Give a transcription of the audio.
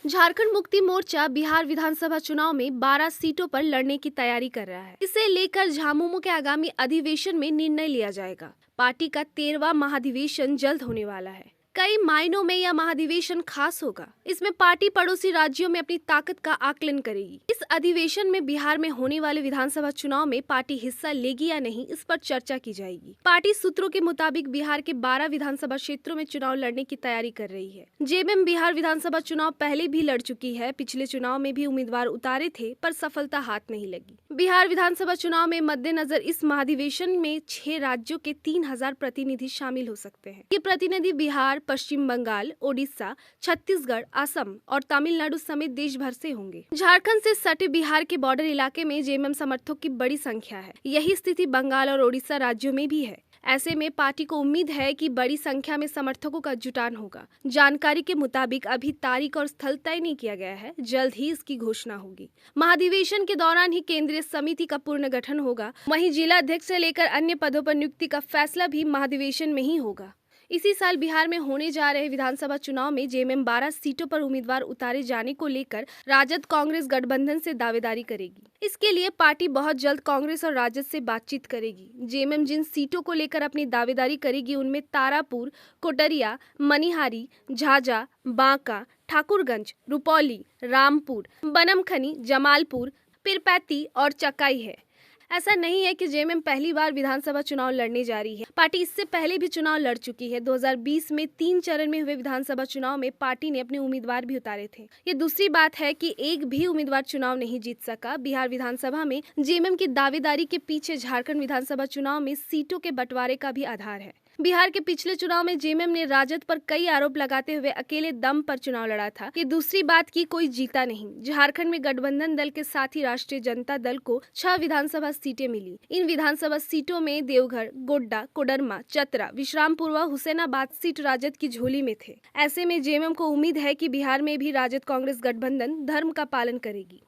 झारखंड मुक्ति मोर्चा बिहार विधानसभा चुनाव में 12 सीटों पर लड़ने की तैयारी कर रहा है। इसे लेकर झामुमो के आगामी अधिवेशन में निर्णय लिया जाएगा। पार्टी का 13वां महाधिवेशन जल्द होने वाला है। कई मायनों में यह महाधिवेशन खास होगा। इसमें पार्टी पड़ोसी राज्यों में अपनी ताकत का आकलन करेगी। इस अधिवेशन में बिहार में होने वाले विधानसभा चुनाव में पार्टी हिस्सा लेगी या नहीं, इस पर चर्चा की जाएगी। पार्टी सूत्रों के मुताबिक बिहार के 12 विधानसभा क्षेत्रों में चुनाव लड़ने की तैयारी कर रही है। जेएमएम बिहार विधानसभा चुनाव पहले भी लड़ चुकी है। पिछले चुनाव में भी उम्मीदवार उतारे थे, पर सफलता हाथ नहीं लगी। बिहार विधानसभा चुनाव में मद्देनजर इस महाधिवेशन में 6 राज्यों के 3000 प्रतिनिधि शामिल हो सकते हैं। ये प्रतिनिधि बिहार, पश्चिम बंगाल, ओडिशा, छत्तीसगढ़, असम और तमिलनाडु समेत देश भर से होंगे। झारखंड से सटे बिहार के बॉर्डर इलाके में जेएमएम समर्थकों की बड़ी संख्या है। यही स्थिति बंगाल और ओडिशा राज्यों में भी है। ऐसे में पार्टी को उम्मीद है कि बड़ी संख्या में समर्थकों का जुटान होगा। जानकारी के मुताबिक अभी तारीख और स्थल तय नहीं किया गया है। जल्द ही इसकी घोषणा होगी। महाधिवेशन के दौरान ही केंद्रीय समिति का पूर्ण गठन होगा। वहीं जिला अध्यक्ष से लेकर अन्य पदों पर नियुक्ति का फैसला भी महाधिवेशन में ही होगा। इसी साल बिहार में होने जा रहे विधानसभा चुनाव में जेएमएम 12 सीटों पर उम्मीदवार उतारे जाने को लेकर राजद कांग्रेस गठबंधन से दावेदारी करेगी। इसके लिए पार्टी बहुत जल्द कांग्रेस और राजद से बातचीत करेगी। जेएमएम जिन सीटों को लेकर अपनी दावेदारी करेगी उनमें तारापुर, कोटरिया, मनिहारी, झाझा, बांका, ठाकुरगंज, रुपौली, रामपुर, बनमखनी, जमालपुर, पीरपैंती और चकाई है। ऐसा नहीं है कि जेएमएम पहली बार विधानसभा चुनाव लड़ने जा रही है। पार्टी इससे पहले भी चुनाव लड़ चुकी है। 2020 में 3 चरण में हुए विधानसभा चुनाव में पार्टी ने अपने उम्मीदवार भी उतारे थे। ये दूसरी बात है कि एक भी उम्मीदवार चुनाव नहीं जीत सका। बिहार विधानसभा में जेएमएम की दावेदारी के पीछे झारखंड विधानसभा चुनाव में सीटों के बंटवारे का भी आधार है। बिहार के पिछले चुनाव में जेएमएम ने राजद पर कई आरोप लगाते हुए अकेले दम पर चुनाव लड़ा था। ये दूसरी बात की कोई जीता नहीं। झारखंड में गठबंधन दल के साथ ही राष्ट्रीय जनता दल को 6 विधानसभा सीटें मिली। इन विधानसभा सीटों में देवघर, गोड्डा, कोडरमा, चतरा, विश्रामपुर व हुसैनाबाद सीट राजद की झोली में थे। ऐसे में जेएमएम को उम्मीद है कि बिहार में भी राजद कांग्रेस गठबंधन धर्म का पालन करेगी।